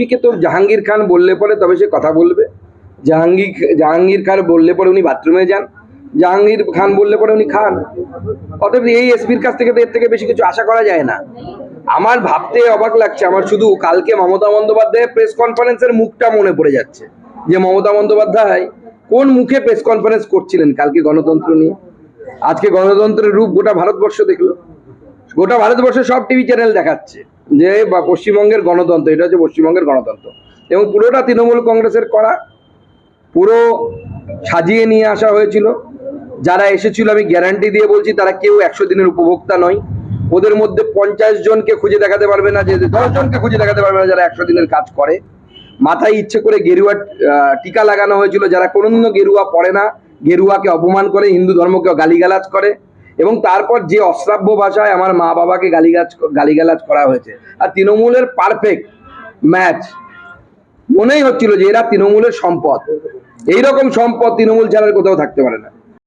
এসপিকে তো জাহাঙ্গীর খান বললে পরে তবে সে কথা বলবে। জাহাঙ্গীর খান বললে পরে উনি বাথরুমে যান, জাহাঙ্গীর খান বললে পরে উনি খান। অতএব এই এসপির কাছ থেকে তো এর থেকে বেশি কিছু আশা করা যায় না। আমার ভাবতে অবাক লাগছে, আমার শুধু কালকে মমতা বন্দ্যোপাধ্যায়ের প্রেস কনফারেন্সের মুখটা মনে পড়ে যাচ্ছে, যে মমতা বন্দ্যোপাধ্যায় কোন মুখে প্রেস কনফারেন্স করছিলেন কালকে গণতন্ত্র নিয়ে। আজকে গণতন্ত্রের রূপ গোটা ভারতবর্ষ দেখলো, গোটা ভারতবর্ষে সব টিভি চ্যানেল দেখাচ্ছে যে পশ্চিমবঙ্গের গণতন্ত্র, এটা হচ্ছে পশ্চিমবঙ্গের গণতন্ত্র, এবং পুরোটা তৃণমূল কংগ্রেসের করা, পুরো সাজিয়ে নিয়ে আসা হয়েছিল। যারা এসেছিল আমি গ্যারান্টি দিয়ে বলছি তারা কেউ 100 দিনের উপভোক্তা নয়। ওদের মধ্যে 50 জনকে খুঁজে দেখাতে পারবে না, যে 10 জনকে খুঁজে দেখাতে পারবে না যারা 100 দিনের কাজ করে। মাথায় ইচ্ছে করে গেরুয়া টিকা লাগানো হয়েছিল, যারা কোনোদিনও গেরুয়া পড়ে না, গেরুয়াকে অপমান করে, হিন্দু ধর্মকে গালিগালাজ করে, এবং তারপর যে অশ্রাব্য ভাষায় আমার মা বাবাকে গালিগালাজ করা হয়েছে। আর তৃণমূলের পারফেক্ট ম্যাচ, মনেই হচ্ছিল যে এরা তৃণমূলের সম্পদ। এইরকম সম্পদ তৃণমূল ছাড়া কোথাও থাকতে পারে না।